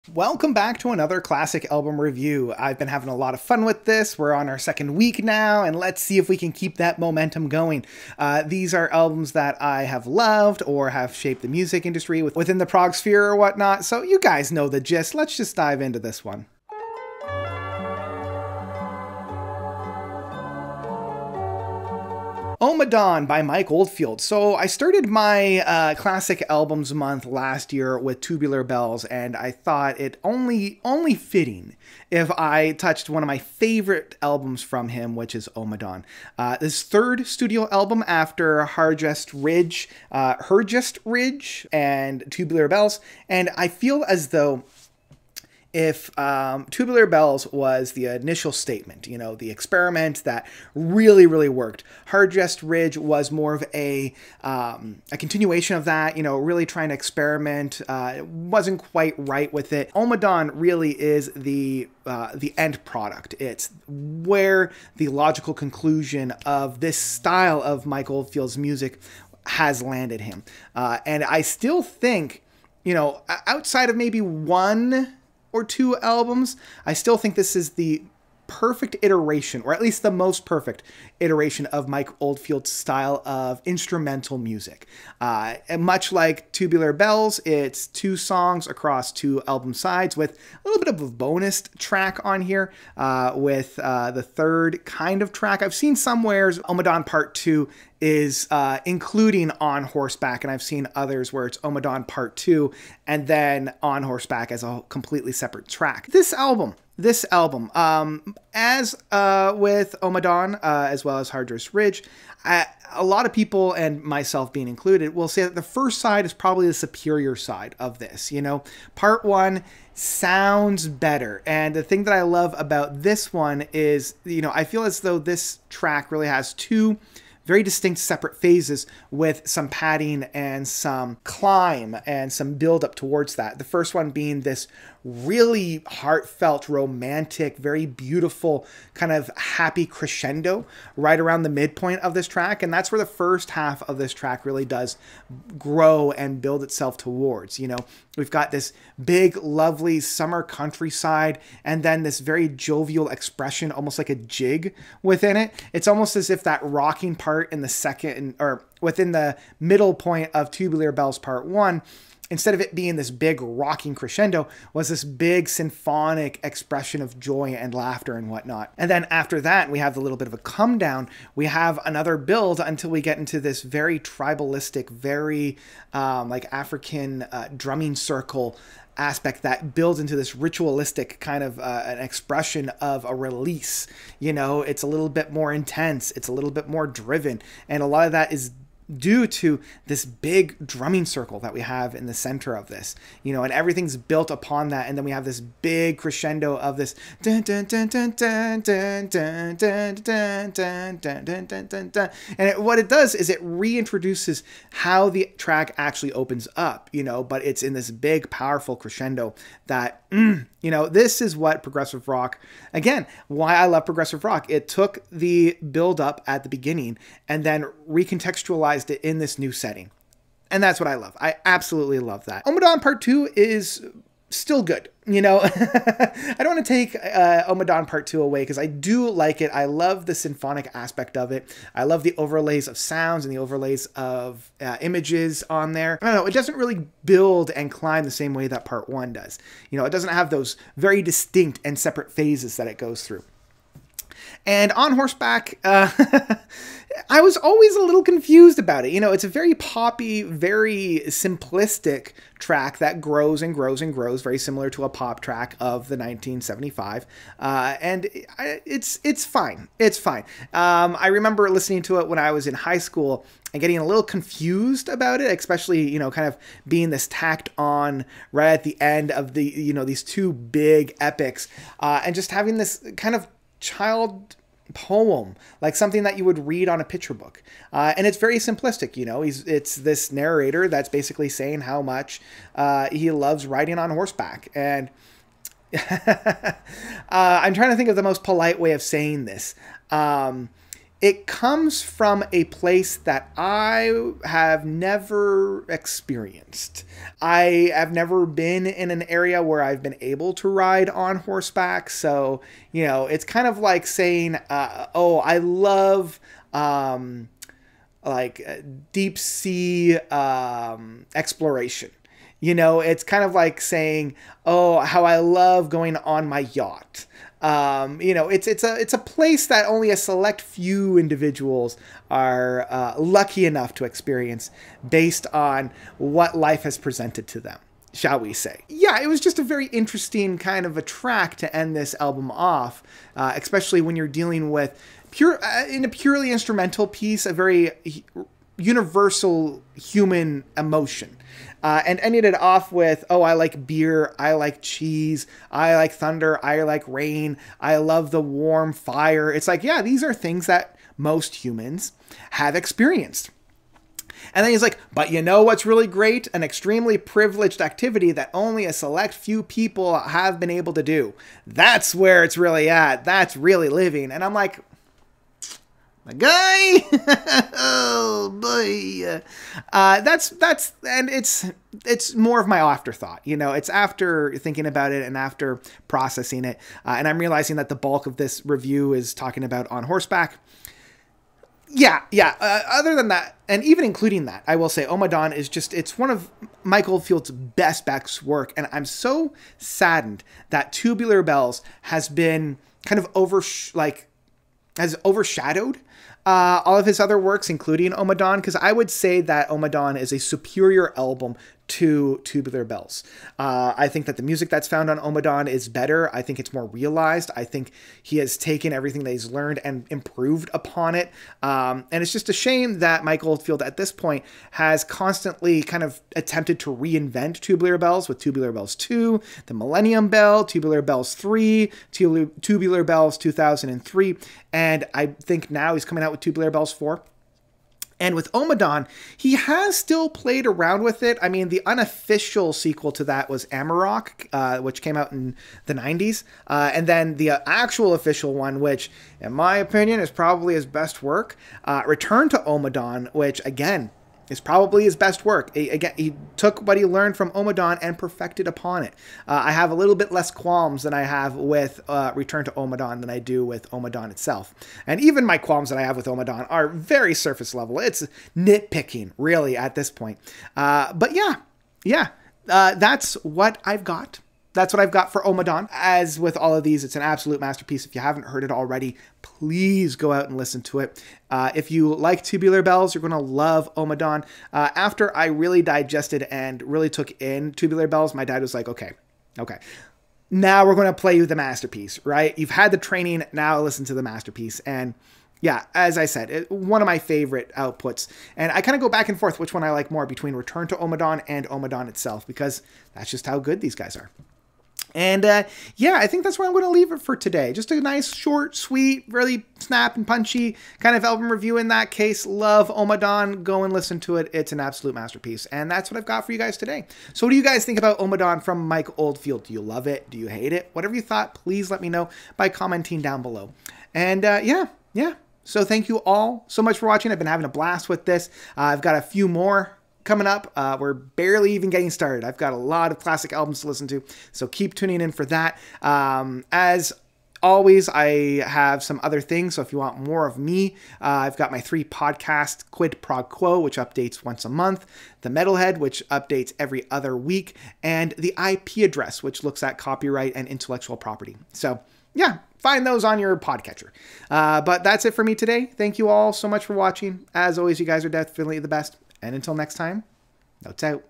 Welcome back to another classic album review. I've been having a lot of fun with this. We're on our second week now, and let's see if we can keep that momentum going. These are albums that I have loved or have shaped the music industry within the prog sphere or whatnot, so you guys know the gist. Let's just dive into this one. Ommadawn by Mike Oldfield. So I started my classic albums month last year with Tubular Bells, and I thought it only fitting if I touched one of my favorite albums from him, which is Ommadawn. His third studio album after Hergest Ridge, and Tubular Bells, and I feel as though if Tubular Bells was the initial statement, you know, the experiment that really worked, Hergest Ridge was more of a continuation of that, you know, really trying to experiment, wasn't quite right with it. Ommadawn really is the end product. It's where the logical conclusion of this style of Mike Oldfield's music has landed him. And I still think, you know, outside of maybe one or two albums, I still think this is the perfect iteration, or at least the most perfect iteration of Mike Oldfield's style of instrumental music. And much like Tubular Bells, it's two songs across two album sides with a little bit of a bonus track on here with the third kind of track. I've seen somewhere Ommadawn Part 2 is including On Horseback, and I've seen others where it's Ommadawn Part 2 and then On Horseback as a completely separate track. This album, as with Ommadawn, as well as Hergest Ridge, a lot of people, and myself being included, will say that the first side is probably the superior side of this. You know, Part 1 sounds better. And the thing that I love about this one is, you know, I feel as though this track really has two very distinct separate phases with some padding and some climb and some build up towards that. The first one being this really heartfelt, romantic, very beautiful kind of happy crescendo right around the midpoint of this track. And that's where the first half of this track really does grow and build itself towards. You know, we've got this big, lovely summer countryside and then this very jovial expression, almost like a jig within it. It's almost as if that rocking part in the second, or within the middle point of Tubular Bells Part 1, instead of it being this big rocking crescendo, was this big symphonic expression of joy and laughter and whatnot. And then after that, we have a little bit of a come down. We have another build until we get into this very tribalistic, very like African drumming circle aspect that builds into this ritualistic kind of an expression of a release. You know, it's a little bit more intense. It's a little bit more driven. And a lot of that is due to this big drumming circle that we have in the center of this, you know, and everything's built upon that. And then we have this big crescendo of this dun, dun, dun, dun, dun, dun, dun, dun, dun, dun, dun, dun, dun, dun, dun. And what it does is it reintroduces how the track actually opens up, you know, but it's in this big, powerful crescendo that, you know, this is what progressive rock, again, why I love progressive rock. It took the build up at the beginning and then recontextualized it in this new setting. And that's what I love. I absolutely love that. Ommadawn Part 2 is still good. You know, I don't want to take Ommadawn Part 2 away because I do like it. I love the symphonic aspect of it. I love the overlays of sounds and the overlays of images on there. I don't know, it doesn't really build and climb the same way that Part 1 does. You know, it doesn't have those very distinct and separate phases that it goes through. And On Horseback, I was always a little confused about it. You know, it's a very poppy, very simplistic track that grows and grows and grows, very similar to a pop track of the 1975. And it's fine. It's fine. I remember listening to it when I was in high school and getting a little confused about it, especially, you know, kind of being this tacked on right at the end of the, you know, these two big epics, and just having this kind of child poem, like something that you would read on a picture book. And it's very simplistic, you know, it's this narrator that's basically saying how much he loves riding on horseback. And I'm trying to think of the most polite way of saying this. it comes from a place that I have never experienced. I have never been in an area where I've been able to ride on horseback. So, you know, it's kind of like saying, oh, I love deep sea exploration. You know, it's kind of like saying, oh, how I love going on my yacht. You know, it's a place that only a select few individuals are lucky enough to experience based on what life has presented to them, shall we say. Yeah, it was just a very interesting kind of a track to end this album off, especially when you're dealing with in a purely instrumental piece, a very universal human emotion. And ended it off with, oh, I like beer, I like cheese, I like thunder, I like rain, I love the warm fire. It's like, yeah, these are things that most humans have experienced. And then he's like, but you know what's really great? An extremely privileged activity that only a select few people have been able to do. That's where it's really at. That's really living. And I'm like, my guy, oh boy, and it's more of my afterthought, you know, it's after thinking about it and after processing it, and I'm realizing that the bulk of this review is talking about On Horseback. Yeah. Other than that, and even including that, I will say Ommadawn is it's one of Mike Oldfield's best work, and I'm so saddened that Tubular Bells has been kind of has overshadowed all of his other works, including Ommadawn, because I would say that Ommadawn is a superior album to Tubular Bells. I think that the music that's found on Ommadawn is better. I think it's more realized. I think he has taken everything that he's learned and improved upon it. And it's just a shame that Mike Oldfield at this point has constantly kind of attempted to reinvent Tubular Bells with Tubular Bells 2, the Millennium Bell, Tubular Bells 3, Tubular Bells 2003, and I think now he's coming out with Tubular Bells 4. And with Ommadawn, he has still played around with it. I mean, the unofficial sequel to that was Amarok, which came out in the 90s. And then the actual official one, which, in my opinion, is probably his best work, Return to Ommadawn, which, again, is probably his best work. He took what he learned from Ommadawn and perfected upon it. I have a little bit less qualms than I have with Return to Ommadawn than I do with Ommadawn itself. And even my qualms that I have with Ommadawn are very surface level. It's nitpicking, really, at this point. But yeah, that's what I've got. That's what I've got for Ommadawn. As with all of these, it's an absolute masterpiece. If you haven't heard it already, please go out and listen to it. If you like Tubular Bells, you're going to love Ommadawn. After I really digested and really took in Tubular Bells, my dad was like, okay. Now we're going to play you the masterpiece, right? You've had the training, now listen to the masterpiece. And yeah, as I said, one of my favorite outputs. And I kind of go back and forth which one I like more between Return to Ommadawn and Ommadawn itself, because that's just how good these guys are. And yeah, I think that's where I'm going to leave it for today. Just a nice, short, sweet, really snap and punchy kind of album review in that case. Love Ommadawn. Go and listen to it. It's an absolute masterpiece. And that's what I've got for you guys today. So what do you guys think about Ommadawn from Mike Oldfield? Do you love it? Do you hate it? Whatever you thought, please let me know by commenting down below. And yeah. So thank you all so much for watching. I've been having a blast with this. I've got a few more coming up. We're barely even getting started. I've got a lot of classic albums to listen to, so keep tuning in for that. As always, I have some other things, so if you want more of me, I've got my 3 podcasts, Quid Prog Quo, which updates once a month, The Metalhead, which updates every other week, and The IP Address, which looks at copyright and intellectual property. So yeah, find those on your podcatcher. But that's it for me today. Thank you all so much for watching. As always, you guys are definitely the best. And until next time, notes out.